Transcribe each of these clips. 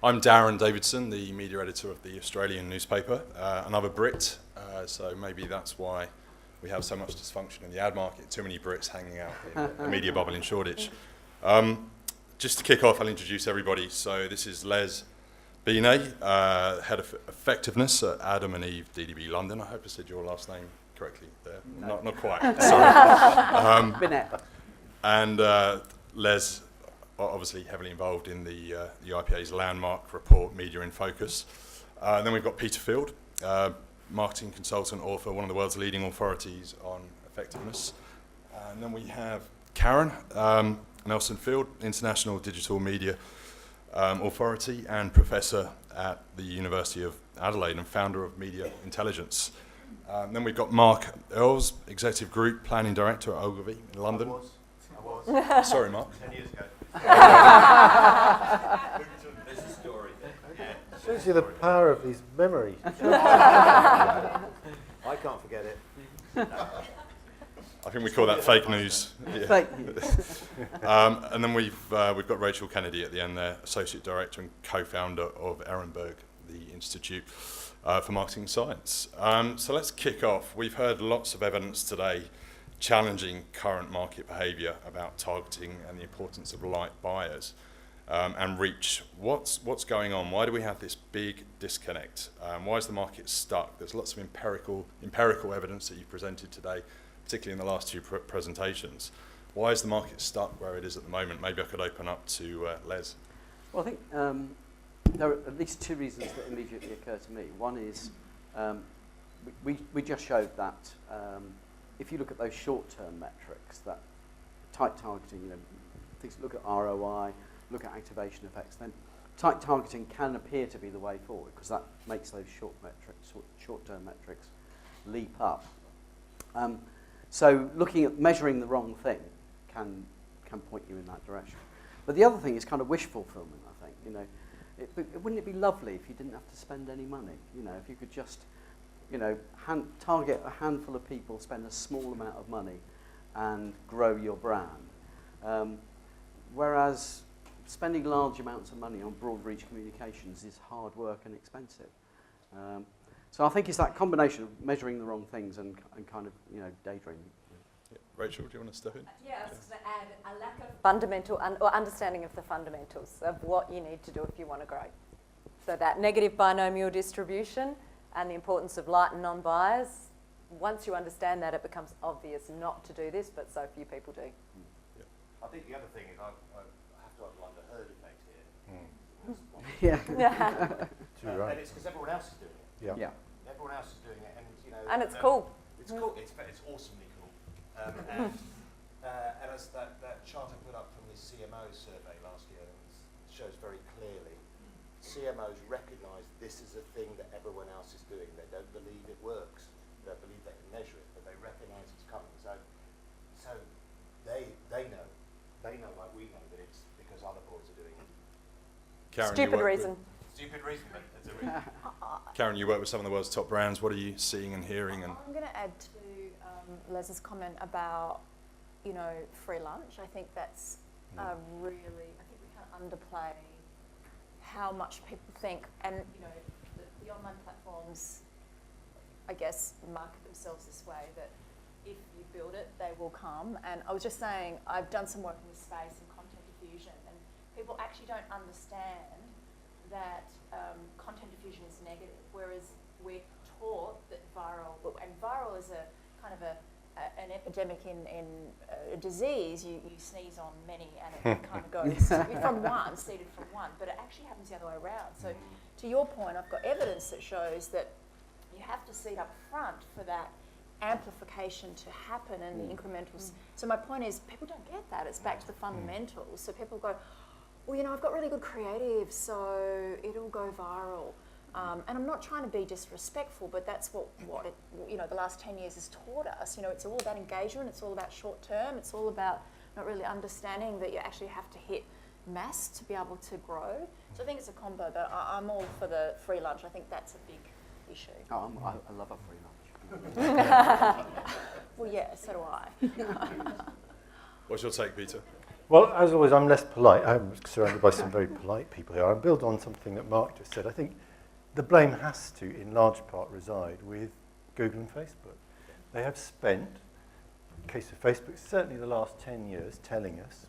I'm Darren Davidson, the media editor of the Australian newspaper, another Brit, so maybe that's why we have so much dysfunction in the ad market, too many Brits hanging out in a media bubble in Shoreditch. Just to kick off, I'll introduce everybody. So this is Les Binet, Head of Effectiveness at Adam and Eve DDB London. I hope I said your last name correctly there. No. Not quite, sorry. Binet. And Les, obviously heavily involved in the IPA's landmark report, Media in Focus. Then we've got Peter Field, marketing consultant, author, one of the world's leading authorities on effectiveness. And then we have Karen Nelson Field, International Digital Media Authority and professor at the University of Adelaide and founder of Media Intelligence. Then we've got Mark Earls, Executive Group Planning Director at Ogilvy in London. I was. Sorry, Mark. 10 years ago. There's a story there. Shows you the power of these memories. I can't forget it. I think we call that fake news. Yeah. Fake news. And then we've got Rachel Kennedy at the end there, Associate Director and Co-founder of Ehrenberg, the Institute for Marketing Science. So let's kick off. We've heard lots of evidence today challenging current market behaviour about targeting and the importance of light buyers and reach. What's going on? Why do we have this big disconnect? Why is the market stuck? There's lots of empirical evidence that you've presented today, particularly in the last two presentations. Why is the market stuck where it is at the moment? Maybe I could open up to Les. Well, I think there are at least two reasons that immediately occur to me. One is we just showed that if you look at those short-term metrics, that tight targeting, things look at ROI, look at activation effects, then tight targeting can appear to be the way forward because that makes those short-term metrics leap up. So looking at measuring the wrong thing can point you in that direction. But the other thing is kind of wish fulfillment, I think. Wouldn't it be lovely if you didn't have to spend any money? If you could just, target a handful of people, spend a small amount of money and grow your brand. Whereas spending large amounts of money on broad reach communications is hard work and expensive. So I think it's that combination of measuring the wrong things and kind of, daydreaming. Yeah. Rachel, do you want to step in? Yeah, I was just going to add a lack of fundamental or understanding of the fundamentals of what you need to do if you want to grow. So that negative binomial distribution and the importance of light and non-buyers, once you understand that, it becomes obvious not to do this, but so few people do. Yeah. I think the other thing is I have to underline the herd effect here. Yeah. Too right. And it's because everyone else is doing it. Yeah. Everyone else is doing it, and And it's cool. It's cool. It's awesomely cool. And as that chart I put up from the CMO survey last year shows very clearly, CMOs recognise this is a thing that everyone else is doing. They don't believe it works. They don't believe they can measure it, but they recognise it's coming. So they know like we know that it's because other boys are doing it. Karen, Stupid reason. Stupid reason, but it's a reason. Karen, you work with some of the world's top brands. What are you seeing and hearing? And I'm going to add to Les's comment about, free lunch. I think that's I think we can't underplay how much people think, and the online platforms, I guess, market themselves this way, that if you build it, they will come. And I was just saying, I've done some work in this space in content diffusion, and people actually don't understand that content diffusion is negative, whereas we're taught that viral is a kind of an epidemic in a disease. You sneeze on many and it kind of goes from one, seeded from one, but it actually happens the other way around. So to your point, I've got evidence that shows that you have to seed up front for that amplification to happen and the incrementals. So my point is, people don't get that. It's back to the fundamentals. So people go, well, I've got really good creative, so it'll go viral. And I'm not trying to be disrespectful, but that's what it, the last 10 years has taught us. It's all about engagement. It's all about short term. It's all about not really understanding that you actually have to hit mass to be able to grow. So I think it's a combo, but I'm all for the free lunch. I think that's a big issue. Oh, I love a free lunch. Well, yeah, so do I. what's your take, Peter? Well, as always, I'm less polite. I'm surrounded by some very polite people here. I'll build on something that Mark just said. I think the blame has to, in large part, reside with Google and Facebook. They have spent, in the case of Facebook, certainly the last 10 years, telling us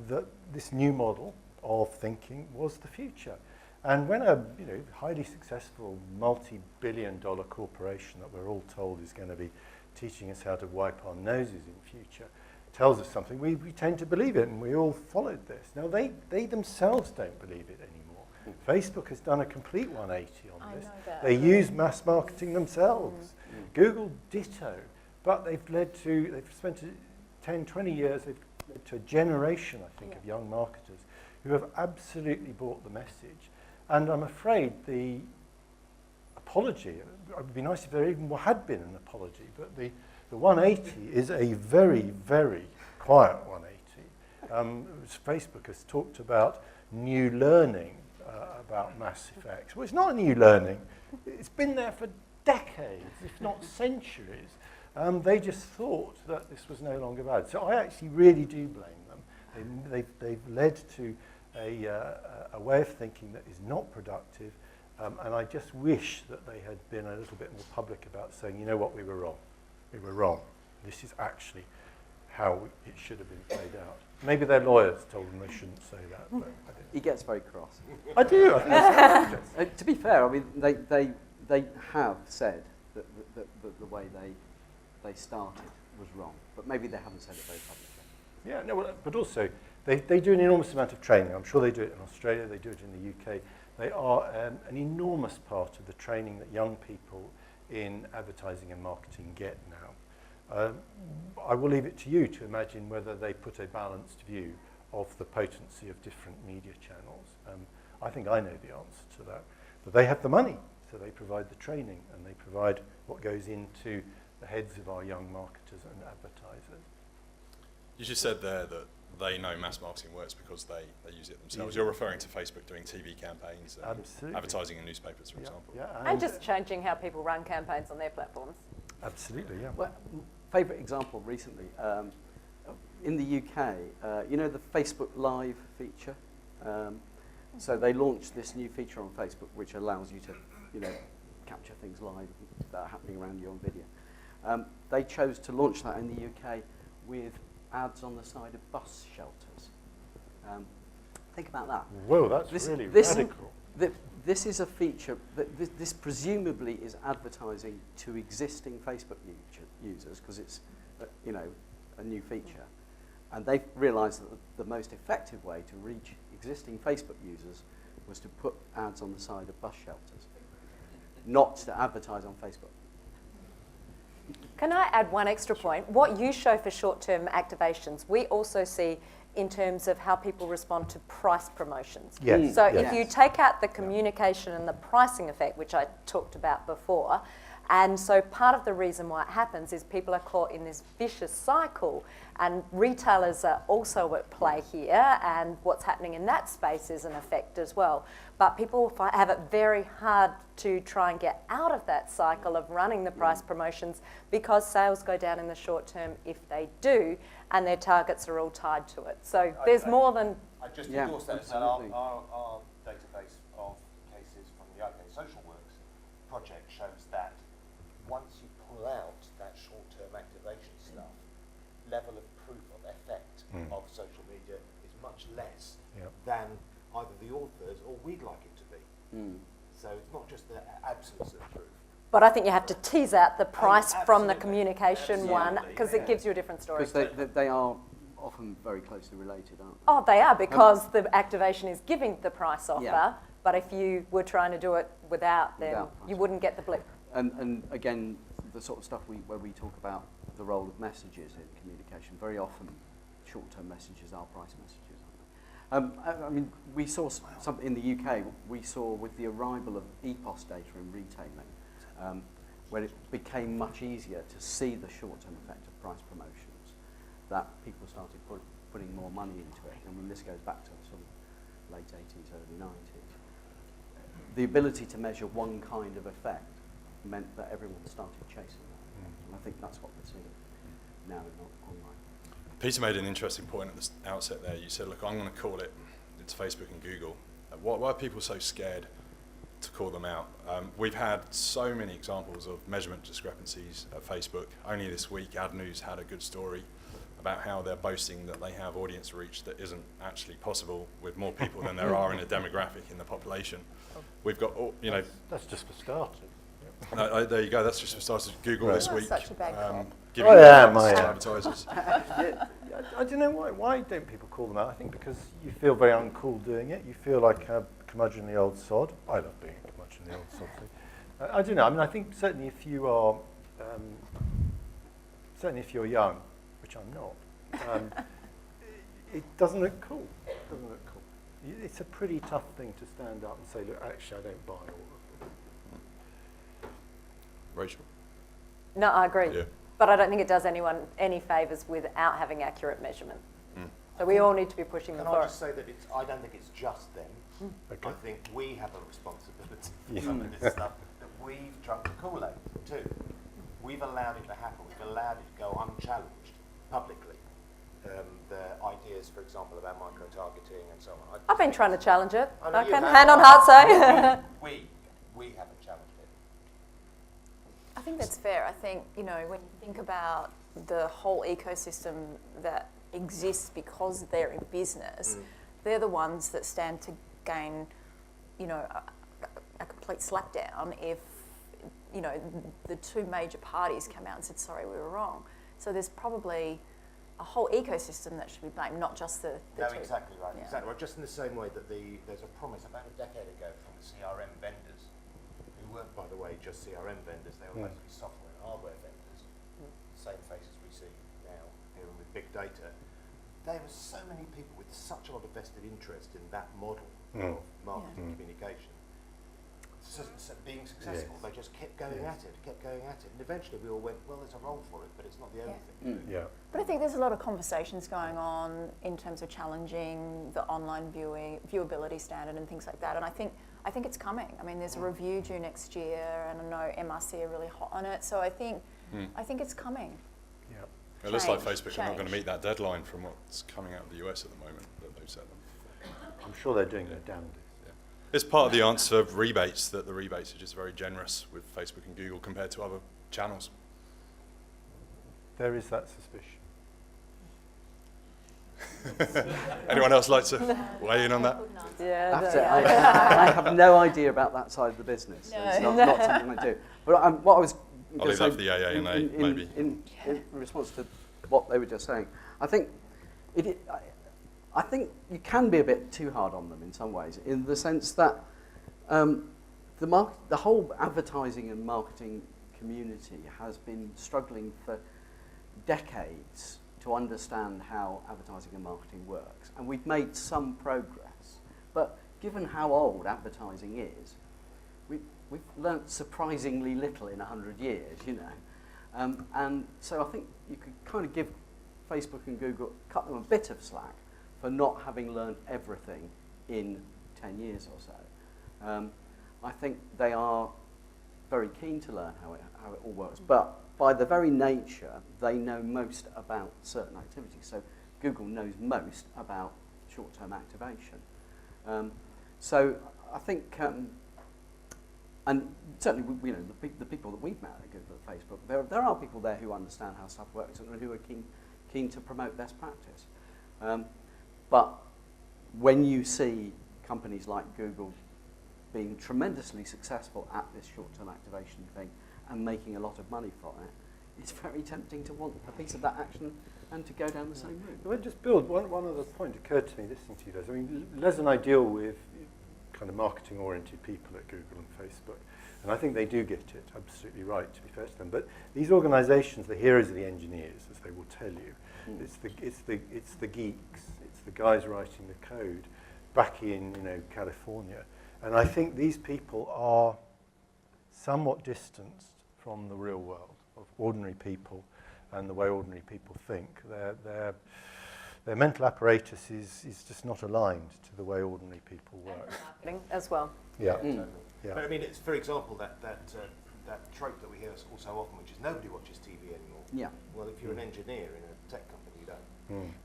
that this new model of thinking was the future. And when a highly successful multi-billion-dollar corporation that we're all told is going to be teaching us how to wipe our noses in future tells us something, we tend to believe it, and we all followed this. Now, they themselves don't believe it anymore. Facebook has done a complete 180 on this. They use mass marketing themselves. Google, ditto. But they've spent 10, 20 years, they've led to a generation, I think, of young marketers who have absolutely bought the message. And I'm afraid the apology, it would be nice if there even had been an apology, but the 180 is a very, very quiet 180. Facebook has talked about new learning about mass effects. Well, it's not new learning. It's been there for decades, if not centuries. They just thought that this was no longer valid. So I actually really do blame them. They've led to a way of thinking that is not productive, and I just wish that they had been a little bit more public about saying, you know what, we were wrong. We were wrong. This is actually how it should have been played out. Maybe their lawyers told them they shouldn't say that. But He gets very cross. I do. I think that's To be fair, I mean, they have said that the way they started was wrong, but maybe they haven't said it very publicly. Yeah, no, well, but also they do an enormous amount of training. I'm sure they do it in Australia, they do it in the UK. They are an enormous part of the training that young people in advertising and marketing get now. I will leave it to you to imagine whether they put a balanced view of the potency of different media channels. I think I know the answer to that. But they have the money, so they provide the training, and they provide what goes into the heads of our young marketers and advertisers. You just said there that they know mass marketing works because they use it themselves. You're referring to Facebook doing TV campaigns and Absolutely. advertising in newspapers, for example. Yeah, And just changing how people run campaigns on their platforms. absolutely, yeah. Well, favourite example recently, in the UK, you know the Facebook Live feature? So they launched this new feature on Facebook which allows you to, capture things live that are happening around you on video. They chose to launch that in the UK with ads on the side of bus shelters. Think about that. Whoa, that's really radical. This is a feature that this presumably is advertising to existing Facebook users because it's a new feature, and they've realised that the most effective way to reach existing Facebook users was to put ads on the side of bus shelters, not to advertise on Facebook. Can I add one extra point? What you show for short-term activations, we also see in terms of how people respond to price promotions. Yes. So yes. if you take out the communication and the pricing effect, which I talked about before, and so part of the reason why it happens is people are caught in this vicious cycle, and retailers are also at play here, and what's happening in that space is an effect as well. But people have it very hard to try and get out of that cycle of running the price promotions because sales go down in the short term if they do, and their targets are all tied to it. So there's more than... I just Yeah, endorse that. absolutely. Our database of cases from the OK Social Works project shows that once you pull out that short-term activation stuff, level of proof of effect of social media is much less than either the authors or we'd like it to be. So it's not just the absence of proof. But I think you have to tease out the price from the absolutely. communication one Absolutely, because yeah. it gives you a different story. Because they are often very closely related, aren't they? Oh, they are, because the activation is giving the price offer, Yeah. but if you were trying to do it without, then Without price you wouldn't get the blip. And again, the sort of stuff where we talk about the role of messages in communication, very often short-term messages are price messages, aren't they? I mean, we saw something in the UK, we saw with the arrival of EPOS data in retailing, when it became much easier to see the short-term effect of price promotions, that people started putting more money into it. I mean, this goes back to sort of late 80s, early 90s. The ability to measure one kind of effect meant that everyone started chasing that. And I think that's what we're seeing now in online. Peter made an interesting point at the outset there. You said, look, I'm going to call it, it's Facebook and Google. Why are people so scared to call them out? We've had so many examples of measurement discrepancies at Facebook. Only this week, Ad News had a good story about how they're boasting that they have audience reach that isn't actually possible with more people than there are in a demographic in the population. We've got, That's just for starters. there you go. That's just for starters. Google Right. this Not week. such a bad call. Giving I am, advice I to am. advertisers. I don't know why. Why don't people call them out? I think because you feel very uncool doing it. You feel like a curmudgeonly old sod. I love being a curmudgeonly old sod. So, I don't know. I mean, I think certainly if you are, certainly if you're young, which I'm not, it doesn't look cool. It doesn't look cool. It's a pretty tough thing to stand up and say, look, actually, I don't buy all of it. Rachel. No, I agree. Yeah. But I don't think it does anyone any favours without having accurate measurement. Mm. So we all need to be pushing Can the I for just say that I don't think it's just them. Okay. I think we have a responsibility Yeah. for some of this stuff, that we've drunk the Kool-Aid too. We've allowed it to happen. We've allowed it to go unchallenged publicly. The ideas, for example, about micro-targeting and so on. I've been trying to challenge it. I know I you can have. hand on heart say. We haven't challenged it. I think that's fair. I think, when you think about the whole ecosystem that exists because they're in business, they're the ones that stand to gain, a complete slapdown if, the two major parties come out and said, sorry, we were wrong. So there's probably a whole ecosystem that should be blamed, not just the No, two. exactly right. Yeah. Exactly right. Just in the same way that there's a promise about a decade ago from the CRM vendors, who weren't, by the way, just CRM vendors. They were mostly software and hardware vendors. Same faces we see now here with big data. There were so many people with such a lot of vested interest in that model of marketing communication. So being successful, Yes. they just kept going at it, and eventually we all went, well, there's a role for it, but it's not the only thing. Yeah. But I think there's a lot of conversations going on in terms of challenging the online viewability standard and things like that. And I think it's coming. I mean, there's a review due next year, and I know MRC are really hot on it. So I think it's coming. Yeah. It looks like Change, Facebook are not going to change. meet that deadline from what's coming out of the US at the moment that they've set them. I'm sure they're doing their damnedest. It's part of the answer of rebates, that the rebates are just very generous with Facebook and Google compared to other channels. There is that suspicion. Anyone else like to weigh in on that? Yeah, I have to the- say, I have no idea about that side of the business. No. It's not something I do. But what I was I'll gonna leave that say for the AA and A, in- maybe. In response to what they were just saying, I think I think you can be a bit too hard on them in some ways, in the sense that the whole advertising and marketing community has been struggling for decades to understand how advertising and marketing works. And we've made some progress. But given how old advertising is, we've learnt surprisingly little in 100 years, and so I think you could kind of give Facebook and Google, cut them a bit of slack for not having learned everything in 10 years or so. I think they are very keen to learn how it all works, but by the very nature, they know most about certain activities. So Google knows most about short-term activation. So I think, and certainly the people that we've met at Google and Facebook, there are people there who understand how stuff works and who are keen to promote best practice. But when you see companies like Google being tremendously successful at this short-term activation thing and making a lot of money from it, it's very tempting to want a piece of that action and to go down the same route. Well, just build one other point occurred to me listening to you, Les. I mean, Les and I deal with kind of marketing-oriented people at Google and Facebook, and I think they do get it absolutely right, to be fair to them. But these organisations, the heroes of the engineers, as they will tell you, it's the geeks, it's the guys writing the code back in California, and I think these people are somewhat distanced from the real world of ordinary people and the way ordinary people think. Their mental apparatus is just not aligned to the way ordinary people work. Marketing as well. Yeah. Totally. Yeah. But I mean, it's, for example, that trope that we hear all so often, which is nobody watches TV anymore. Yeah. Well, if you're an engineer in a tech company, you don't.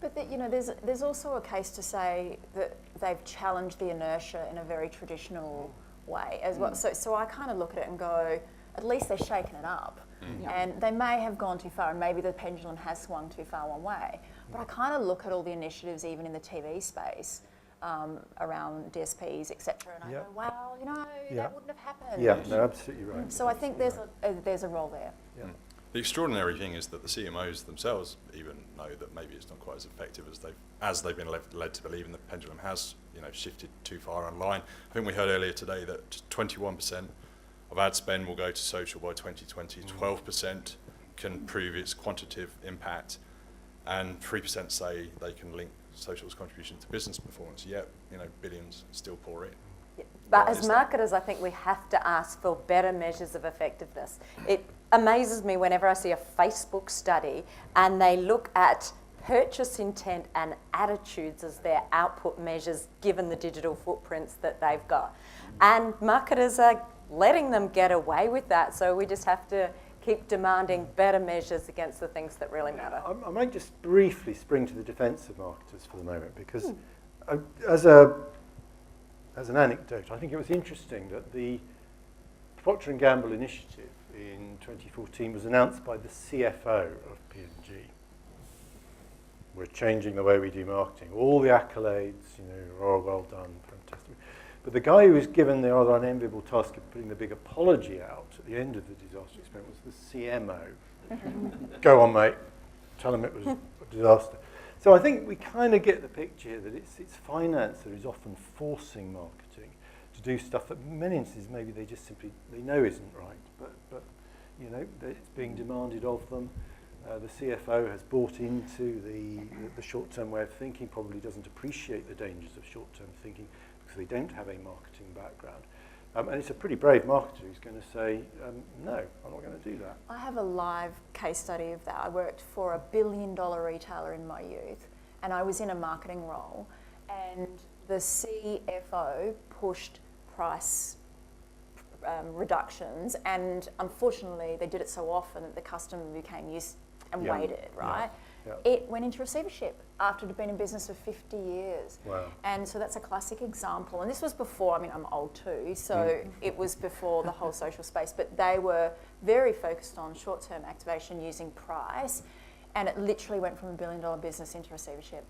But you know, there's also a case to say that they've challenged the inertia in a very traditional way as well. So I kind of look at it and go, at least they're shaking it up. And they may have gone too far, and maybe the pendulum has swung too far one way. But I kind of look at all the initiatives, even in the TV space, around DSPs, etc., and I go, wow, you know, that wouldn't have happened. Yeah, no, absolutely right. So I think there's a role there. Yeah. The extraordinary thing is that the CMOs themselves even know that maybe it's not quite as effective as they've been led to believe, and the pendulum has, you know, shifted too far online. I think we heard earlier today that 21% of ad spend will go to social by 2020. 12% can prove its quantitative impact, and 3% say they can link social's contribution to business performance. Yet, you know, billions still pour in. Yeah. But Why as is that? marketers, I think we have to ask for better measures of effectiveness. It amazes me whenever I see a Facebook study and they look at purchase intent and attitudes as their output measures given the digital footprints that they've got. And marketers are letting them get away with that, so we just have to keep demanding better measures against the things that really matter. I might just briefly spring to the defence of marketers for the moment, because as an anecdote, I think it was interesting that the Procter & Gamble initiative in 2014 was announced by the CFO of P&G. We're changing the way we do marketing. All the accolades, you know, oh, well done, fantastic. But the guy who was given the rather unenviable task of putting the big apology out at the end of the disaster experiment was the CMO. Go on, mate. Tell him it was a disaster. So I think we kind of get the picture here that it's finance that is often forcing marketing to do stuff that in many instances maybe they just simply they know isn't right, but you know it's being demanded of them. The CFO has bought into the short-term way of thinking, probably doesn't appreciate the dangers of short-term thinking because they don't have a marketing background. And it's a pretty brave marketer who's going to say, no, I'm not going to do that. I have a live case study of that. I worked for a $1 billion retailer in my youth, and I was in a marketing role, and the CFO pushed price reductions, and unfortunately they did it so often that the customer became used and waited, right? Yeah. It went into receivership after it had been in business for 50 years. Wow. And so that's a classic example. And this was before, I mean, I'm old too, so it was before the whole social space, but they were very focused on short-term activation using price, and it literally went from $1 billion business into receivership.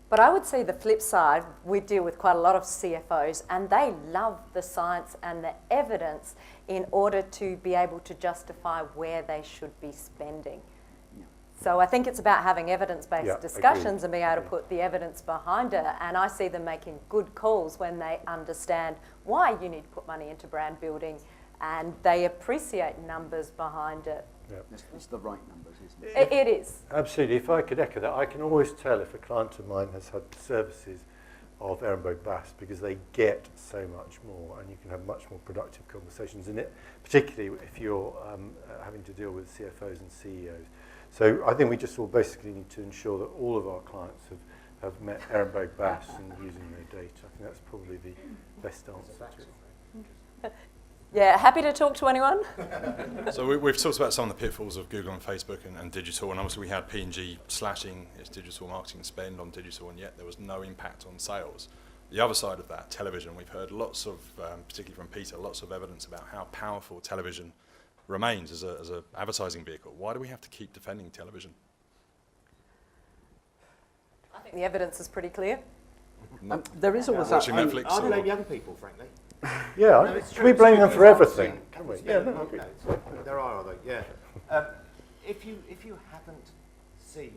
But I would say the flip side, we deal with quite a lot of CFOs and they love the science and the evidence in order to be able to justify where they should be spending. So I think it's about having evidence-based discussions and being able to put the evidence behind it. And I see them making good calls when they understand why you need to put money into brand building and they appreciate numbers behind it. Yeah. It's the right numbers, isn't it? It is. Absolutely. If I could echo that, I can always tell if a client of mine has had services of Ehrenberg Bass because they get so much more and you can have much more productive conversations in it, particularly if you're having to deal with CFOs and CEOs. So I think we just all basically need to ensure that all of our clients have met Ehrenberg Bass and using their data. I think that's probably the best answer to it. Yeah, happy to talk to anyone. So we've talked about some of the pitfalls of Google and Facebook and digital, and obviously we had P&G slashing its digital marketing spend on digital, and yet there was no impact on sales. The other side of that, television, we've heard lots of, particularly from Peter, lots of evidence about how powerful television remains as an advertising vehicle. Why do we have to keep defending television? I think the evidence is pretty clear. There is always that. Watching Netflix I or- blame young people, frankly. Yeah, No, it's can we true. blame them for It's everything? not Can we? seen. Yeah, no, I No, agree. there are other, yeah. If you haven't seen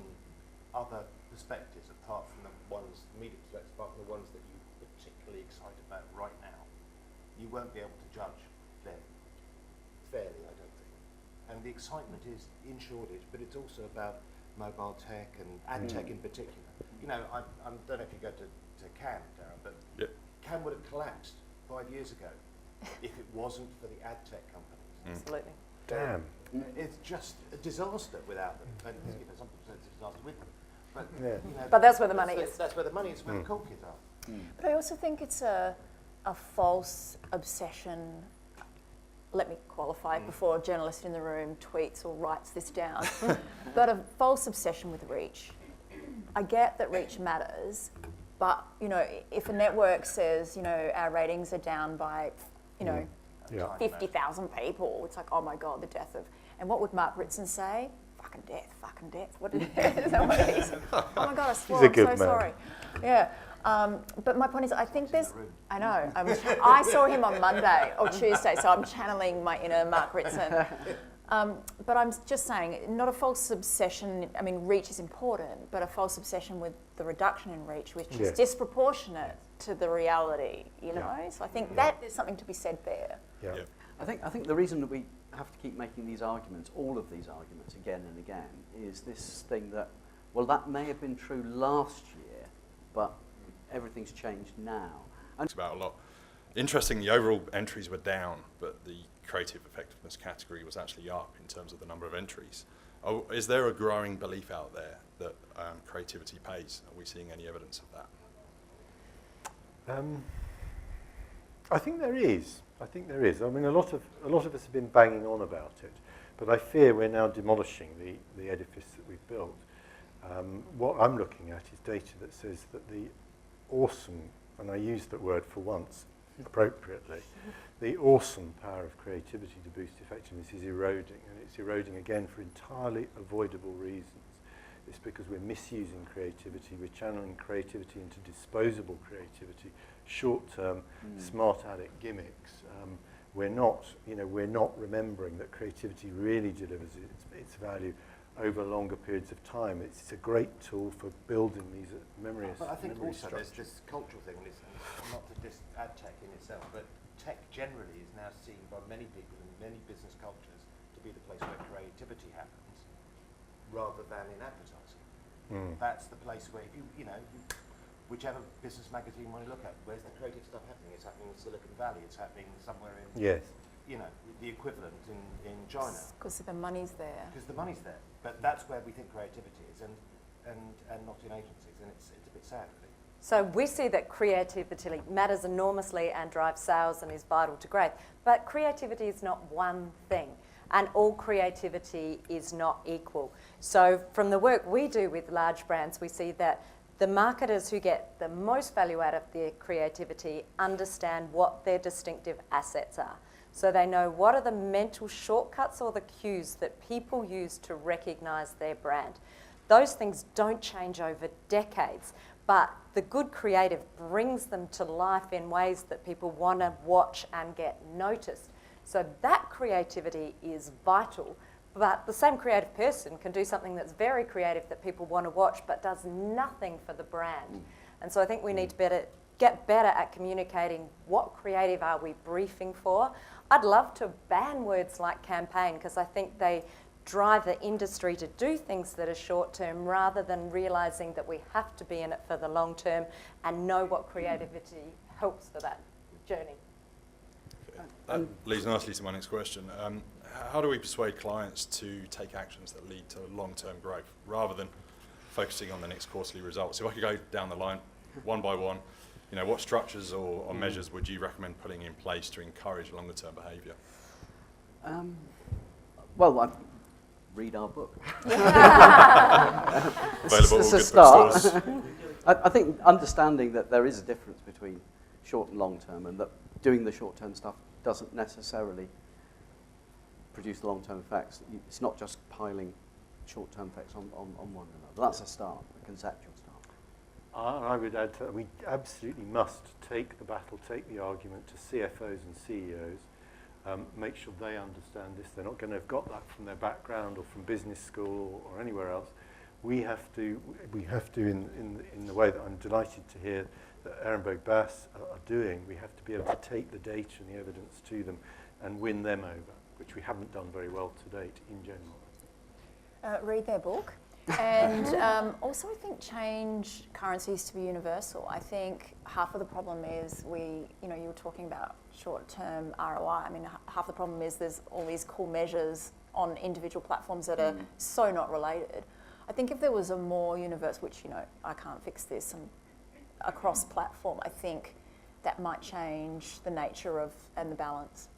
other perspectives apart from the ones, media perspectives, apart from the ones that you're particularly excited about right now, you won't be able to judge them fairly, I don't think. And the excitement is in shortage, but it's also about mobile tech and ad tech in particular. You know, I don't know if you go to Cannes, Darren, but Yeah. Cannes would have collapsed 5 years ago if it wasn't for the ad tech companies. Absolutely. Damn. It's just a disaster without them. And, you know, some people say it's a disaster with them. But, Yeah. you know, But that's where the money is. That's where the money is, where the cool kids are. But I also think it's a false obsession. Let me qualify before a journalist in the room tweets or writes this down. But a false obsession with reach. I get that reach matters, but, if a network says, our ratings are down by, Yeah. 50,000 people, it's like, oh my God, the death of... And what would Mark Ritson say? Fucking death. What did is that what he said? Oh my God, I swore, a I'm good so man. sorry. Yeah. But my point is, I think there's... I know. I saw him on Monday or Tuesday, so I'm channeling my inner Mark Ritson. But I'm just saying, not a false obsession. I mean, reach is important, but a false obsession with the reduction in reach, which is Yeah. disproportionate to the reality, So I think that there's something to be said there. Yeah. Yeah. I think the reason that we have to keep making these arguments, all of these arguments again and again, is this thing that, well, that may have been true last year, but everything's changed now. And Talks about a lot. Interesting, the overall entries were down, but the creative effectiveness category was actually up in terms of the number of entries. Oh, is there a growing belief out there that creativity pays? Are we seeing any evidence of that? I think there is. I mean, a lot of us have been banging on about it, but I fear we're now demolishing the edifice that we've built. What I'm looking at is data that says that the awesome, and I use that word for once appropriately, the awesome power of creativity to boost effectiveness is eroding, and it's eroding again for entirely avoidable reasons. It's because we're misusing creativity, we're channeling creativity into disposable creativity, short-term, smart addict gimmicks. We're not remembering that creativity really delivers its value over longer periods of time. It's a great tool for building these memory But I think memory also there's structures. this cultural thing, not to add tech in itself, but tech generally is now seen by many people in many business cultures to be the place where creativity happens, rather than in advertising. That's the place where whichever business magazine you want to look at, where's the creative stuff happening? It's happening in Silicon Valley. It's happening somewhere in Yes. The equivalent in China. Because the money's there. Because the money's there. But that's where we think creativity is, and not in agencies, and it's a bit sad, really. So we see that creativity matters enormously and drives sales and is vital to growth. But creativity is not one thing, and all creativity is not equal. So from the work we do with large brands, we see that the marketers who get the most value out of their creativity understand what their distinctive assets are. So they know what are the mental shortcuts or the cues that people use to recognise their brand. Those things don't change over decades, but the good creative brings them to life in ways that people want to watch and get noticed. So that creativity is vital, but the same creative person can do something that's very creative that people want to watch but does nothing for the brand. And so I think we need to get better at communicating what creative are we briefing for. I'd love to ban words like campaign because I think they drive the industry to do things that are short term rather than realising that we have to be in it for the long term and know what creativity helps for that journey. That leads nicely to my next question. How do we persuade clients to take actions that lead to long-term growth rather than focusing on the next quarterly results? If I could go down the line one by one, what structures or measures would you recommend putting in place to encourage longer-term behaviour? Well, read our book. Available It's all a good start. bookstores. I think understanding that there is a difference between short and long term, and that doing the short term stuff doesn't necessarily produce the long term effects. It's not just piling short term effects on one another. That's a start, a conceptual start. I would add to that, we absolutely must take the battle, take the argument to CFOs and CEOs, make sure they understand this. They're not going to have got that from their background or from business school or anywhere else. We have to in the way that I'm delighted to hear that Ehrenberg Bass are doing, we have to be able to take the data and the evidence to them and win them over, which we haven't done very well to date in general. Read their book. And also I think change currencies to be universal. I think half of the problem is you were talking about short-term ROI. I mean, half the problem is there's all these cool measures on individual platforms that are so not related. I think if there was a more universal, which, I can't fix this, across platform, I think that might change the nature of and the balance.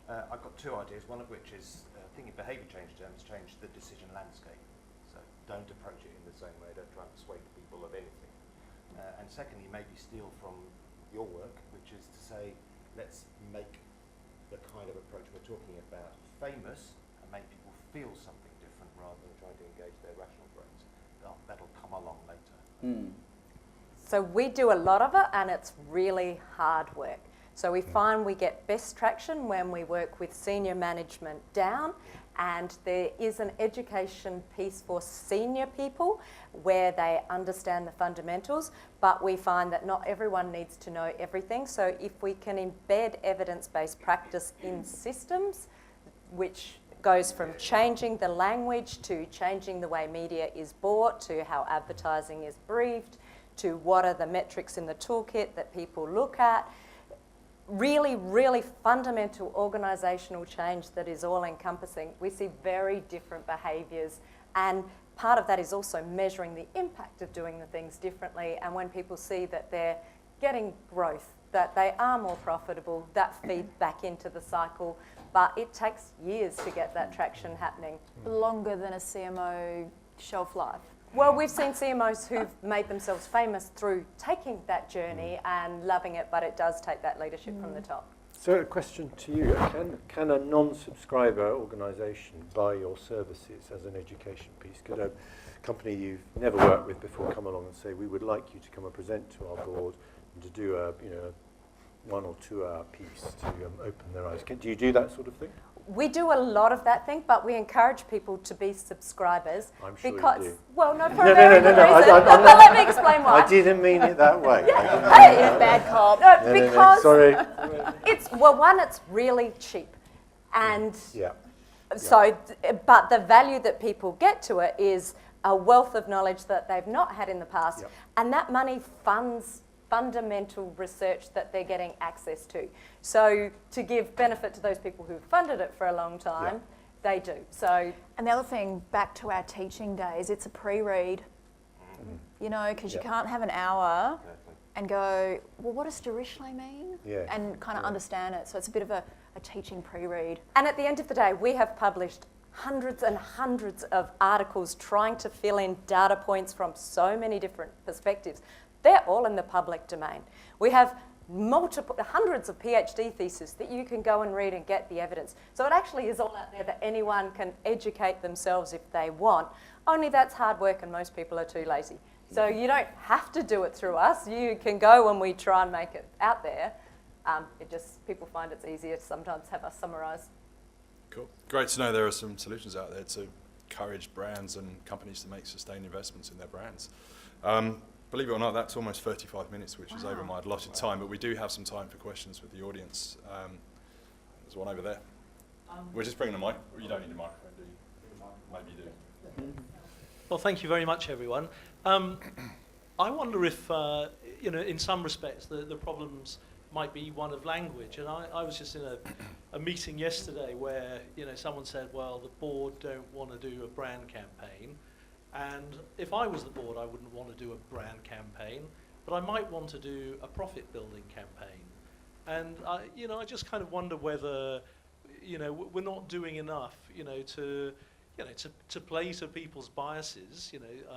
I've got two ideas, one of which is, I think in behaviour change terms, change the decision landscape. So don't approach it in the same way, don't try and persuade people of anything. And secondly, maybe steal from your work, which is to say, let's make the kind of approach we're talking about famous and make people feel something different rather than trying to engage their rational brains. That'll come along later. So we do a lot of it, and it's really hard work. So we find we get best traction when we work with senior management down, and there is an education piece for senior people where they understand the fundamentals, but we find that not everyone needs to know everything. So if we can embed evidence-based practice in systems, which goes from changing the language to changing the way media is bought, to how advertising is briefed, to what are the metrics in the toolkit that people look at, really, really fundamental organisational change that is all-encompassing. We see very different behaviours, and part of that is also measuring the impact of doing the things differently, and when people see that they're getting growth, that they are more profitable, that feeds back into the cycle, but it takes years to get that traction happening. Longer than a CMO shelf life. Well, we've seen CMOs who've made themselves famous through taking that journey and loving it, but it does take that leadership from the top. So a question to you, can a non-subscriber organisation buy your services as an education piece? Could a company you've never worked with before come along and say, we would like you to come and present to our board and to do a 1 or 2 hour piece to open their eyes? Do you do that sort of thing? We do a lot of that thing, but we encourage people to be subscribers. I'm sure because, you do. well, no, for No, a very good reason. I'm But let me explain why. I didn't mean it that way. Hey, you're a bad cop. No, No, because sorry. it's, well, one, it's really cheap. And Yeah. so, but the value that people get to it is a wealth of knowledge that they've not had in the past. Yep. And that money funds fundamental research that they're getting access to. So to give benefit to those people who've funded it for a long time, they do. So, And the other thing, back to our teaching days, it's a pre-read, you know, because you can't have an hour and go, well, what does Dirichlet mean? Yeah. And kind of understand it. So it's a bit of a teaching pre-read. and at the end of the day, we have published hundreds and hundreds of articles trying to fill in data points from so many different perspectives. They're all in the public domain. We have hundreds of PhD theses that you can go and read and get the evidence. So it actually is all out there that anyone can educate themselves if they want. Only that's hard work and most people are too lazy. So you don't have to do it through us. You can go and we try and make it out there. It just, people find it's easier to sometimes have us summarise. Cool. Great to know there are some solutions out there to encourage brands and companies to make sustained investments in their brands. Believe it or not, that's almost 35 minutes, which is over my allotted time, but we do have some time for questions with the audience. There's one over there. We're just bringing a mic. You don't need a microphone, do you? Maybe you do. Well, thank you very much, everyone. I wonder if, in some respects, the problems might be one of language. And I was just in a meeting yesterday where, someone said, well, the board don't want to do a brand campaign. And if I was the board, I wouldn't want to do a brand campaign, but I might want to do a profit-building campaign. And I just kind of wonder whether, we're not doing enough, to play to people's biases,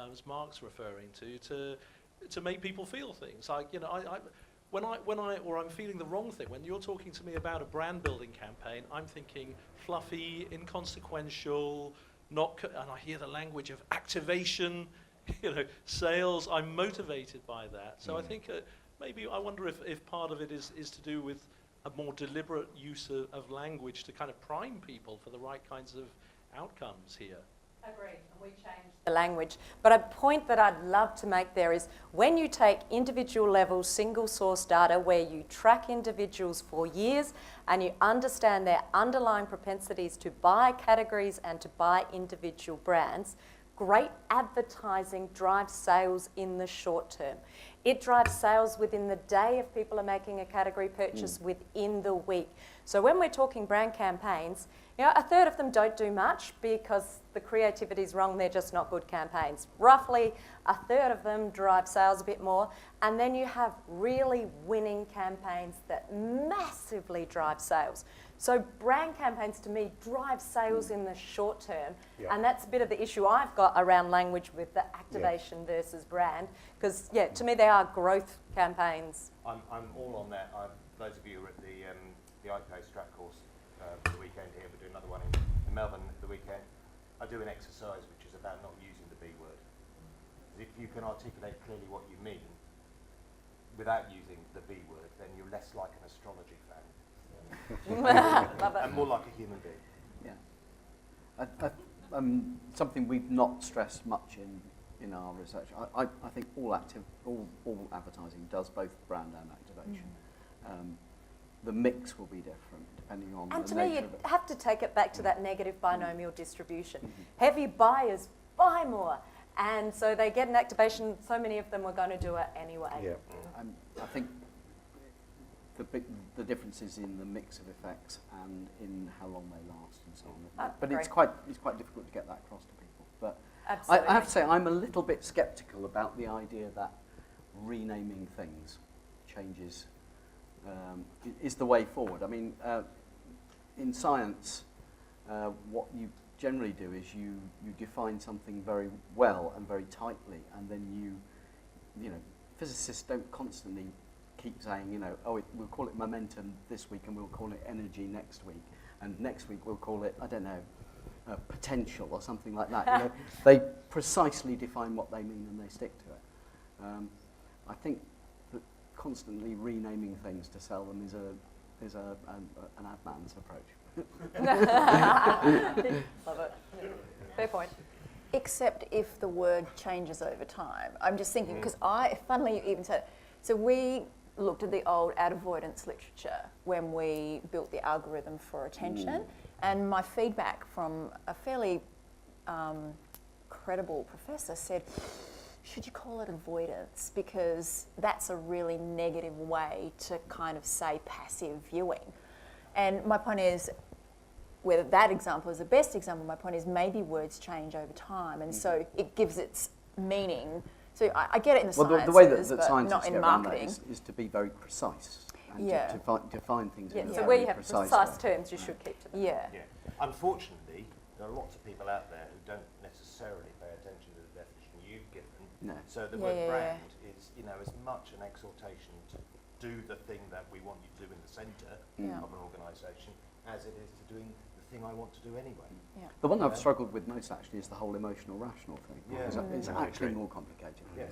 as Mark's referring to make people feel things. Like, when I'm feeling the wrong thing, when you're talking to me about a brand-building campaign, I'm thinking fluffy, inconsequential. And I hear the language of activation, sales. I'm motivated by that. So I think maybe I wonder if part of it is to do with a more deliberate use of language to kind of prime people for the right kinds of outcomes here. Agreed, and we changed the language. But a point that I'd love to make there is when you take individual level single source data where you track individuals for years and you understand their underlying propensities to buy categories and to buy individual brands, great advertising drives sales in the short term. It drives sales within the day if people are making a category purchase within the week. So when we're talking brand campaigns, you know, a third of them don't do much because the creativity is wrong, they're just not good campaigns. Roughly a third of them drive sales a bit more, and then you have really winning campaigns that massively drive sales. So brand campaigns to me drive sales in the short term, and that's a bit of the issue I've got around language with the activation versus brand, because to me they are growth campaigns. I'm all on that. Those of you who are at the IPA Strat course for the weekend here, we're doing another one in Melbourne the weekend. I do an exercise which is about not using the B word. If you can articulate clearly what you mean without using the B word, then you're less like an astrology fan. Love it. And more like a human being. Yeah. Something we've not stressed much in our research. I think all advertising does both brand and activation. The mix will be different depending on And the to me, nature you of it. have to take it back to that negative binomial distribution. Heavy buyers buy more, and so they get an activation. So many of them are going to do it anyway. Yeah. I think the difference is in the mix of effects and in how long they last and so on. But it's quite difficult to get that across to people. But Absolutely. I have to say I'm a little bit sceptical about the idea that renaming things changes is the way forward. I mean, in science, what you generally do is you define something very well and very tightly, and then you know, physicists don't constantly keep saying, you know, we'll call it momentum this week and we'll call it energy next week, and next week we'll call it, I don't know, potential or something like that. You know, they precisely define what they mean and they stick to it. I think that constantly renaming things to sell them is an ad man's approach. Love it. Fair point. Except if the word changes over time. I'm just thinking, because funnily you even said, so we looked at the old ad avoidance literature when we built the algorithm for attention, and my feedback from a fairly credible professor said, should you call it avoidance? Because that's a really negative way to kind of say passive viewing. And my point is, whether that example is the best example, my point is maybe words change over time, and so it gives its meaning. So I get it in the sciences, the way that but scientists not in get around that marketing. is to be very precise and Yeah. to define things in a So very where you have precise precise way. terms, you should keep to them. Yeah. Yeah. Unfortunately, there are lots of people out there who don't necessarily pay attention to the definition you've given. No. So the Yeah, word yeah, brand is, you know, as much an exhortation to do the thing that we want you to do in the centre Yeah. of an organisation as it is to doing the thing I want to do anyway. Yeah. The one I've struggled with most actually is the whole emotional rational thing. Yeah. It's actually more complicated. Yeah.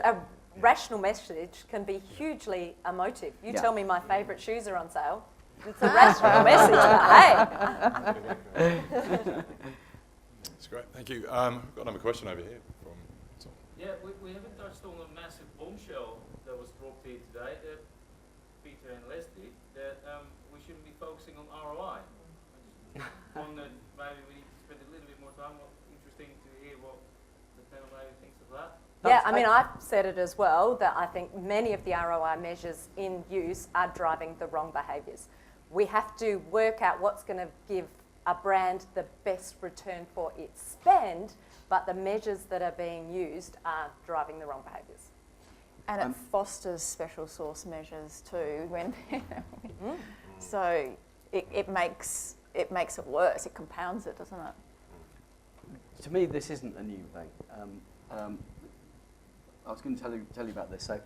A rational message can be hugely emotive. You Yeah. tell me my favourite shoes are on sale. It's a rational message, but hey. That's great. Thank you. I've got another question over here from someone. Yeah, we haven't touched on a massive bombshell that was dropped here today, Peter and Leslie, that we shouldn't be focusing on ROI. I just wondered maybe we need to spend a little bit more time. Interesting to hear what the panel maybe thinks of that. Yeah, I mean, I've said it as well, that I think many of the ROI measures in use are driving the wrong behaviours. We have to work out what's going to give a brand the best return for its spend, but the measures that are being used are driving the wrong behaviours. And it fosters special source measures too. When so it makes it worse. It compounds it, doesn't it? To me, this isn't a new thing. I was going to tell you about this. So,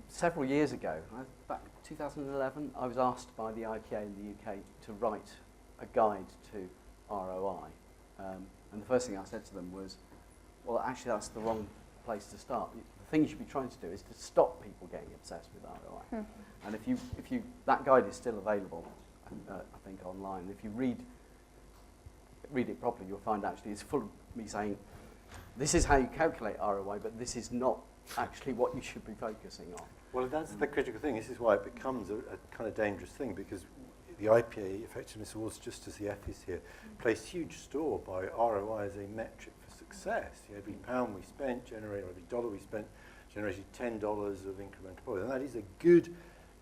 several years ago, back 2011, I was asked by the IPA in the UK to write a guide to ROI, and the first thing I said to them was, "Well, actually, that's the wrong place to start. The thing you should be trying to do is to stop people getting obsessed with ROI." And if you that guide is still available, I think online. If you read it properly, you'll find actually it's full of me saying, this is how you calculate ROI, but this is not actually what you should be focusing on. Well, that's the critical thing. This is why it becomes a kind of dangerous thing, because the IPA Effectiveness Awards, just as the F is here, place huge store by ROI as a metric for success. Every pound we spent generated, or every dollar we spent generated $10 of incremental profit. And that is a good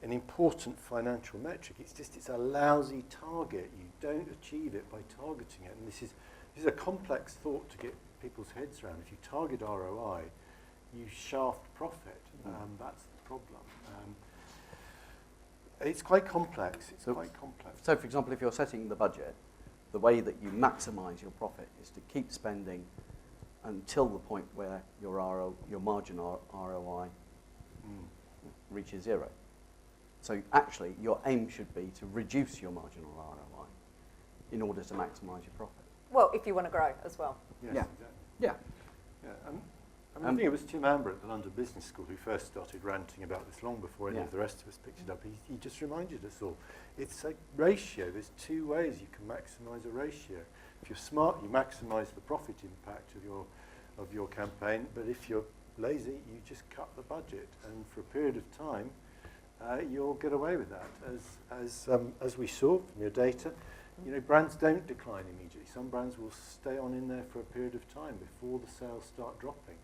and important financial metric. It's just, it's a lousy target. You don't achieve it by targeting it. And this is a complex thought to get people's heads around. If you target ROI, you shaft profit. That's the problem. It's quite complex. It's quite complex. So, for example, if you're setting the budget, the way that you maximise your profit is to keep spending until the point where your marginal ROI reaches zero. So actually, your aim should be to reduce your marginal ROI in order to maximise your profit. Well, if you want to grow as well. Yes, Yeah. exactly. Yeah. Yeah. I think it was Tim Amber at the London Business School who first started ranting about this long before any of the rest of us picked it up. He just reminded us all. It's a ratio. There's two ways you can maximise a ratio. If you're smart, you maximise the profit impact of your campaign. But if you're lazy, you just cut the budget, and for a period of time, you'll get away with that. As we saw from your data, you know, brands don't decline immediately. Some brands will stay on in there for a period of time before the sales start dropping.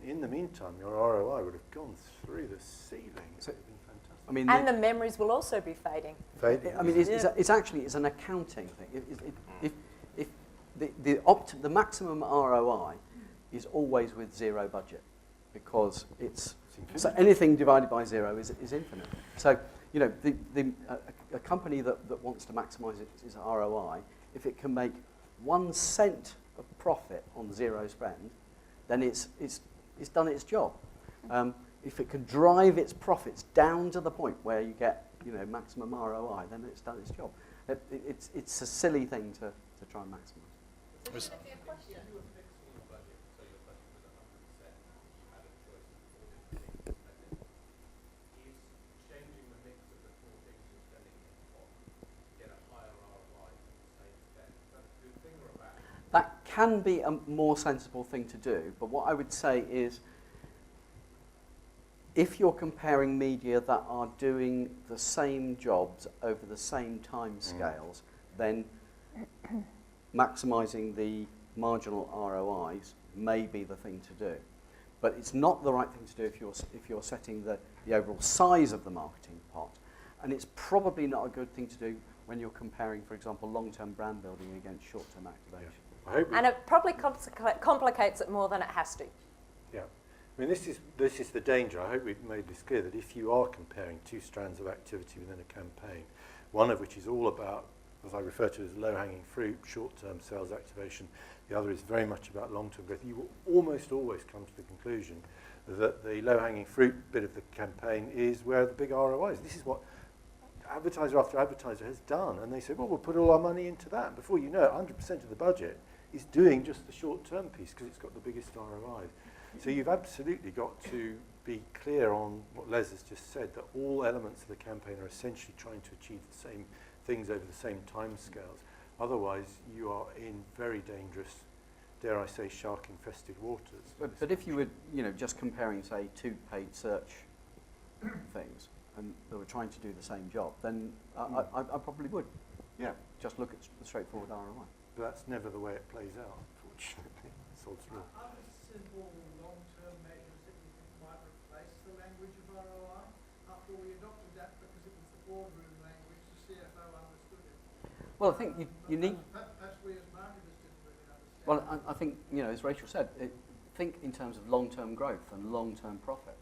In the meantime, your ROI would have gone through the ceiling. It would have been fantastic. I mean, And the memories will also be fading. I mean, it's actually an accounting thing. If the maximum ROI is always with zero budget, because so anything divided by zero is infinite. So, you know, a company that wants to maximise its ROI, if it can make 1 cent of profit on zero spend, then it's done its job. If it can drive its profits down to the point where you get, you know, maximum ROI, then it's done its job. It's a silly thing to try and maximise. Was- That can be a more sensible thing to do, but what I would say is, if you're comparing media that are doing the same jobs over the same time scales, then maximising the marginal ROIs may be the thing to do. But it's not the right thing to do if you're setting the overall size of the marketing pot. And it's probably not a good thing to do when you're comparing, for example, long-term brand building against short-term activation. And it probably complicates it more than it has to. Yeah. I mean, this is the danger. I hope we've made this clear, that if you are comparing two strands of activity within a campaign, one of which is all about, as I refer to as low-hanging fruit, short-term sales activation, the other is very much about long-term growth, you will almost always come to the conclusion that the low-hanging fruit bit of the campaign is where the big ROI is. This is what advertiser after advertiser has done, and they say, well, we'll put all our money into that. And before you know it, 100% of the budget is doing just the short-term piece because it's got the biggest ROI. So you've absolutely got to be clear on what Les has just said, that all elements of the campaign are essentially trying to achieve the same things over the same timescales. Otherwise, you are in very dangerous, dare I say, shark-infested waters. But if you were, you know, just comparing, say, two paid search things, and they were trying to do the same job, then I probably would. Yeah. Just look at the straightforward ROI. But that's never the way it plays out, unfortunately. That's all true. Are there simple long-term measures that you think might replace the language of ROI? After we adopted that because it was the boardroom language, the CFO understood it. Well, I think you need... Perhaps we as marketers didn't really understand. Well, I think, you know, as Rachel said, think in terms of long-term growth and long-term profit.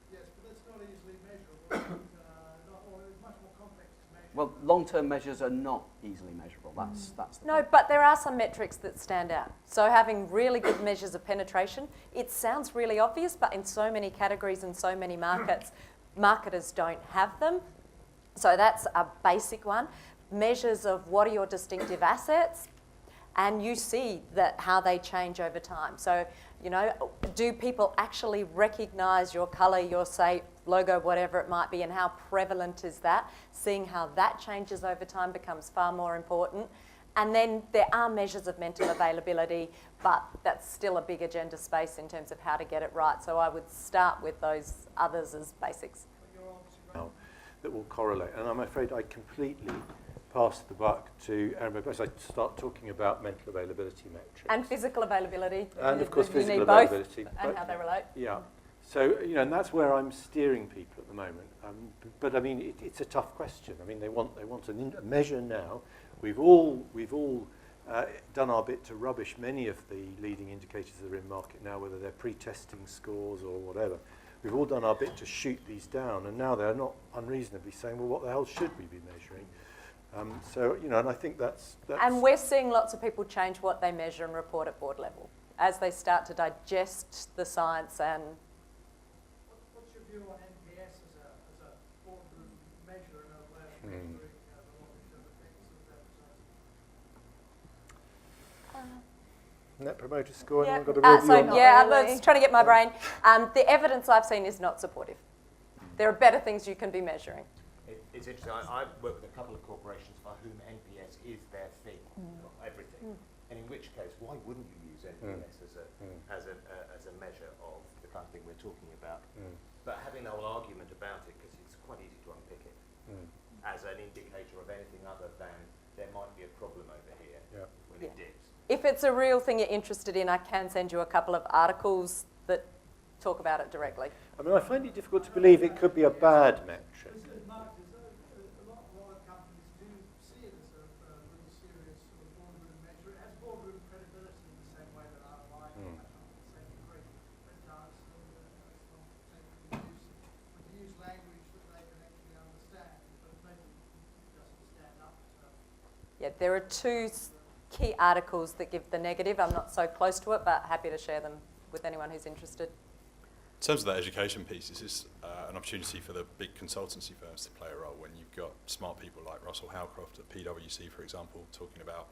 Yes, but that's not easily measurable. Or it's much more complex to measure. Well, long-term measures are not easily measurable. That's the No, point. but there are some metrics that stand out. So having really good measures of penetration, it sounds really obvious, but in so many categories and so many markets, marketers don't have them. So that's a basic one. Measures of what are your distinctive assets, and you see that how they change over time. So, you know, do people actually recognise your colour, your, say, logo, whatever it might be, and how prevalent is that? Seeing how that changes over time becomes far more important. And then there are measures of mental availability, but that's still a big agenda space in terms of how to get it right. So I would start with those others as basics. That will correlate. And I'm afraid I completely pass the buck to Aaron as I start talking about mental availability metrics. And physical availability. And of course You physical need both, availability. and but- how they relate. Yeah. So, and that's where I'm steering people at the moment. But I mean, it's a tough question. I mean, they want a measure now. We've all done our bit to rubbish many of the leading indicators that are in market now, whether they're pre-testing scores or whatever. We've all done our bit to shoot these down, and now they're not unreasonably saying, well, what the hell should we be measuring? So, and I think that's... And we're seeing lots of people change what they measure and report at board level as they start to digest the science. And What's your view on NPS as a boardroom measure and a way of measuring the knowledge of effectiveness of advertising? Net promoter score, yeah, anyone got a review on that? I Really? was trying to get my brain. The evidence I've seen is not supportive. There are better things you can be measuring. It's interesting. I work with a couple of corporations for whom NPS is their thing, not everything. And in which case, why wouldn't you use NPS as a measure of the kind of thing we're talking about? But having the whole argument about it, because it's quite easy to unpick it as an indicator of anything other than there might be a problem over here when it dips. If it's a real thing you're interested in, I can send you a couple of articles that talk about it directly. I mean, I find it difficult to believe it could be a bad metric. Mark, a lot of companies do see it as a really serious sort of boardroom measure. It has boardroom credibility in the same way that ROI has, not to the same degree, but it does. And when you use language that they can actually understand, but maybe it doesn't stand up to. Yeah, there are two key articles that give the negative. I'm not so close to it, but happy to share them with anyone who's interested. In terms of that education piece, this is an opportunity for the big consultancy firms to play a role when you've got smart people like Russell Howcroft at PwC, for example, talking about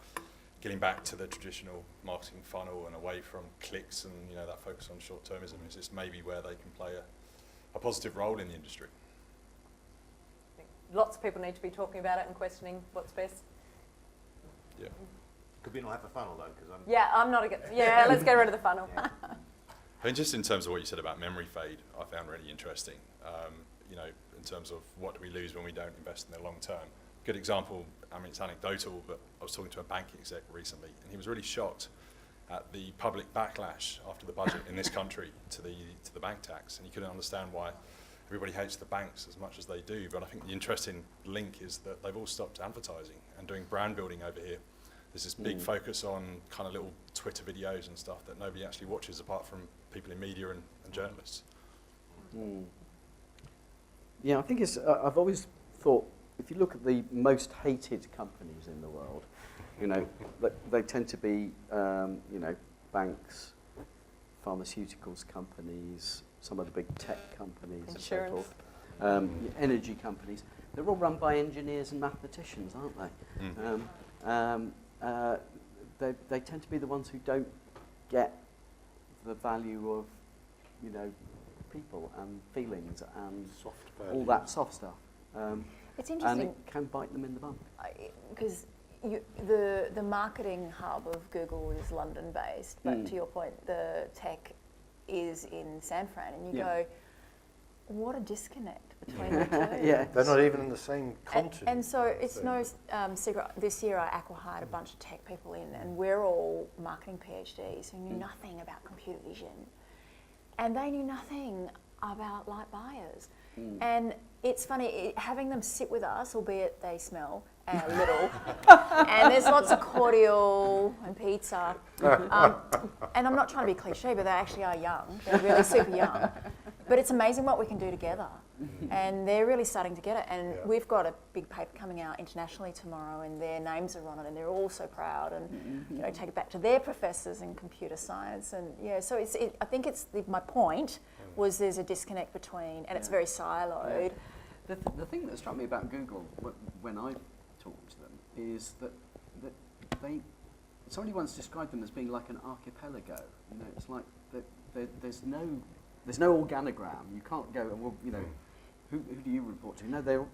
getting back to the traditional marketing funnel and away from clicks and that focus on short-termism. Is this maybe where they can play a positive role in the industry? I think lots of people need to be talking about it and questioning what's best. Yeah. Could we not have a funnel though? Because I'm not let's get rid of the funnel. I mean, just in terms of what you said about memory fade, I found really interesting. In terms of what do we lose when we don't invest in the long term. Good example, I mean, it's anecdotal, but I was talking to a banking exec recently, and he was really shocked at the public backlash after the budget in this country to the bank tax, and he couldn't understand why everybody hates the banks as much as they do. But I think the interesting link is that they've all stopped advertising and doing brand building over here. There's this big focus on kind of little Twitter videos and stuff that nobody actually watches apart from people in media and journalists. Yeah, I think I've always thought, if you look at the most hated companies in the world, they tend to be, banks, pharmaceuticals companies, some of the big tech companies, Insurance. and so forth, energy companies. They're all run by engineers and mathematicians, aren't they? They tend to be the ones who don't get the value of, people and feelings and Soft all values. that soft stuff. It's And interesting. it can bite them in the bum. Because the marketing hub of Google is London-based, but to your point, the tech is in San Fran, and you go, what a disconnect between the two. Yeah. They're not even in the same continent. And so it's no secret. This year I acqui-hired a bunch of tech people in, and we're all marketing PhDs who knew nothing about computer vision. And they knew nothing about light buyers. And it's funny, having them sit with us, albeit they smell a little, and there's lots of cordial and pizza. And I'm not trying to be cliche, but they actually are young. They're really super young. But it's amazing what we can do together. And they're really starting to get it. And we've got a big paper coming out internationally tomorrow, and their names are on it, and they're all so proud, and take it back to their professors in computer science. And so I think my point was there's a disconnect between, and it's very siloed. The thing that struck me about Google when I talked to them is that somebody once described them as being like an archipelago. It's like there's no organogram. You can't go, well, who do you report to? No,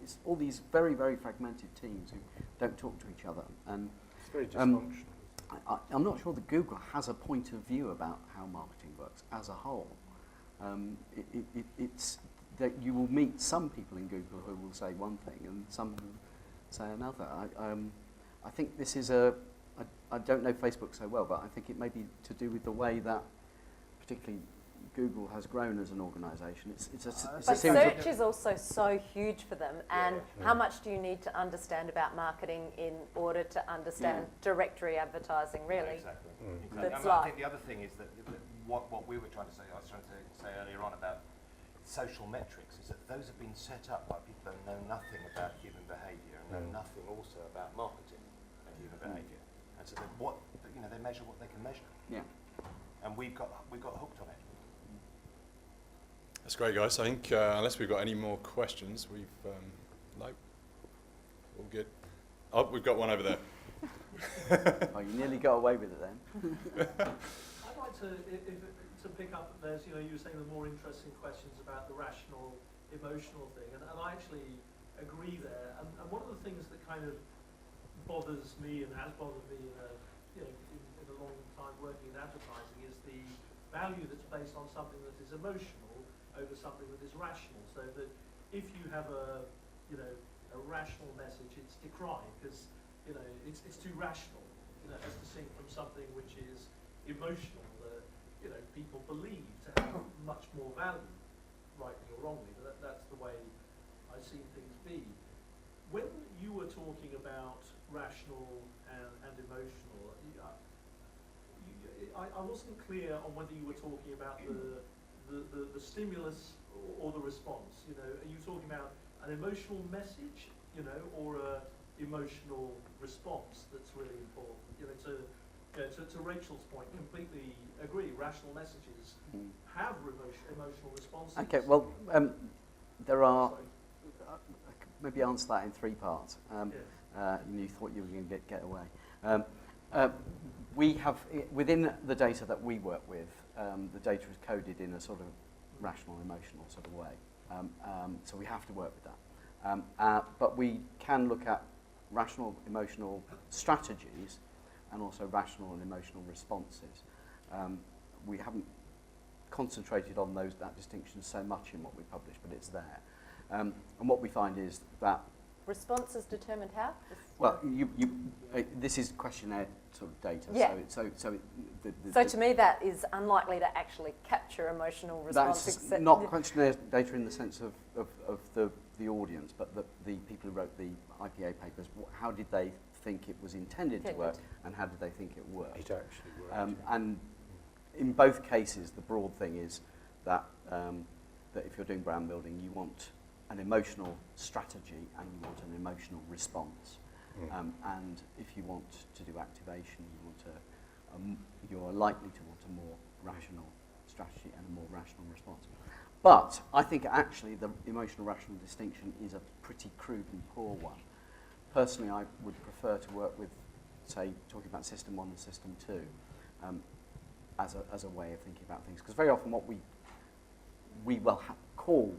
it's all these very, very fragmented teams who don't talk to each other. And It's very dysfunctional. I'm not sure that Google has a point of view about how marketing works as a whole. It's that you will meet some people in Google who will say one thing, and some say another. I think this is I don't know Facebook so well, but I think it may be to do with the way that particularly Google has grown as an organisation. It's a But series of... search is also so huge for them, and how much do you need to understand about marketing in order to understand directory advertising, really? Exactly. That's I like- think the other thing is that what we were trying to say, I was trying to say earlier on about social metrics, is that those have been set up by people that know nothing about human behaviour and know nothing also about marketing and human behaviour. And so they measure what they can measure. Yeah. And we got hooked on it. That's great, guys. I think unless we've got any more questions, we've no, all good. Oh, we've got one over there. Oh, you nearly got away with it then. I'd like to pick up, there's, you were saying the more interesting questions about the rational, emotional thing, and I actually agree there. And one of the things that kind of bothers me and has bothered me in a long time working in advertising is the value that's based on something that is emotional over something that is rational. So that if you have a rational message, it's decried because it's too rational, as distinct from something which is emotional that people believe to have much more value, rightly or wrongly. But that's the way I've seen things be. When you were talking about rational and emotional, I wasn't clear on whether you were talking about the stimulus or the response. Are you talking about an emotional message, or a emotional response that's really important? To Rachel's point, completely agree. Rational messages have emotional responses. Okay, well, there are... maybe answer that in three parts. You thought you were going to get away. We have, within the data that we work with, the data is coded in a sort of rational, emotional sort of way. So we have to work with that. But we can look at rational, emotional strategies and also rational and emotional responses. We haven't concentrated on that distinction so much in what we publish, but it's there. And what we find is that... Responses determined how? Well, this is questionnaire sort of data. Yeah. So To me, that is unlikely to actually capture emotional response. that's not questionnaire data in the sense of the audience, but the people who wrote the IPA papers. How did they think it was intended to work, and how did they think it worked? It actually worked. And in both cases, the broad thing is that that if you're doing brand building, you want an emotional strategy and you want an emotional response. And if you want to do activation, you're likely to want a more rational strategy and a more rational response. But I think actually the emotional rational distinction is a pretty crude and poor one. Personally, I would prefer to work with, say, talking about System 1 and System 2 as a way of thinking about things. Because very often what we will call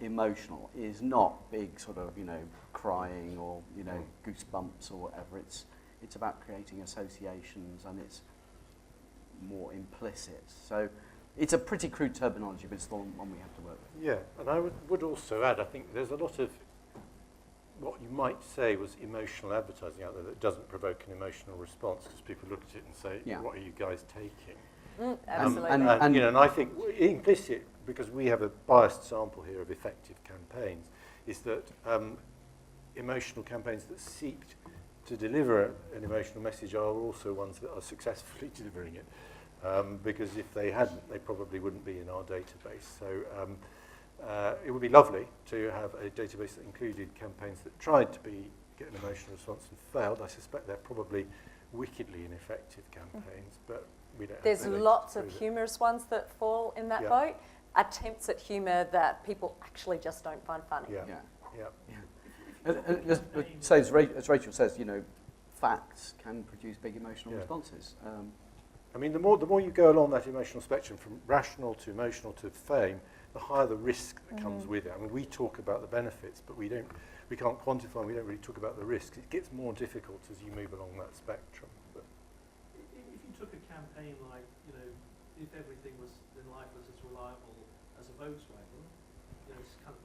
emotional is not big sort of, crying or, goosebumps or whatever. It's about creating associations, and it's more implicit. So it's a pretty crude terminology, but it's the one we have to work with. Yeah, and I would also add, I think there's a lot of what you might say was emotional advertising out there that doesn't provoke an emotional response, because people look at it and say, what are you guys taking? Absolutely. And I think implicit, because we have a biased sample here of effective campaigns, is that emotional campaigns that seek to deliver an emotional message are also ones that are successfully delivering it. Because if they hadn't, they probably wouldn't be in our database. So it would be lovely to have a database that included campaigns that tried to get an emotional response and failed. I suspect they're probably wickedly ineffective campaigns, but we don't have There's the data lots to of prove it. humorous ones that fall in that boat. Attempts at humour that people actually just don't find funny. So as Rachel says, facts can produce big emotional responses. I mean, the more you go along that emotional spectrum, from rational to emotional to fame, the higher the risk that comes with it. I mean, we talk about the benefits, but we can't quantify, and we don't really talk about the risks. It gets more difficult as you move along that spectrum. But If you took a campaign like, if everything in life was as reliable as a Volkswagen, it's kind of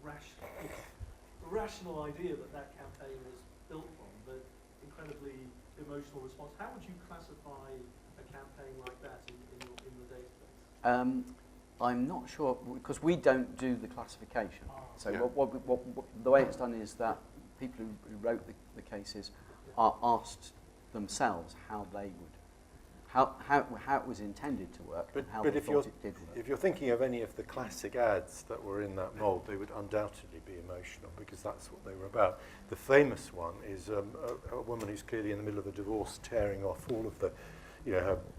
rational idea that campaign was built from, but incredibly emotional response. How would you classify a campaign like that in the database? I'm not sure, because we don't do the classification. So Yeah. the way it's done is that people who wrote the cases are asked themselves how they would, how it was intended to work, and how they if thought it did work. if you're thinking of any of the classic ads that were in that mould, they would undoubtedly be emotional because that's what they were about. The famous one is a woman who's clearly in the middle of a divorce, tearing off all of the,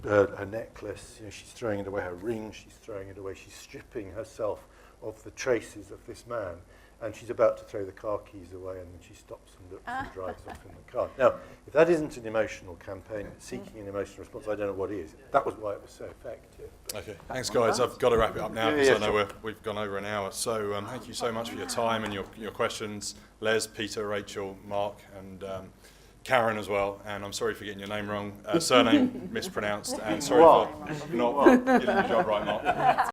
her necklace. She's throwing it away, her ring. She's throwing it away. She's stripping herself of the traces of this man, and she's about to throw the car keys away, and then she stops and looks and drives off in the car. Now, if that isn't an emotional campaign seeking an emotional response, I don't know what is. That was why it was so effective. Okay, thanks guys. I've got to wrap it up now because Yeah, I know sure. we've gone over an hour. So thank you so much for your time and your questions. Les, Peter, Rachel, Mark, and Karen as well. And I'm sorry for getting your name wrong, surname mispronounced, and sorry for not getting your job right, Mark.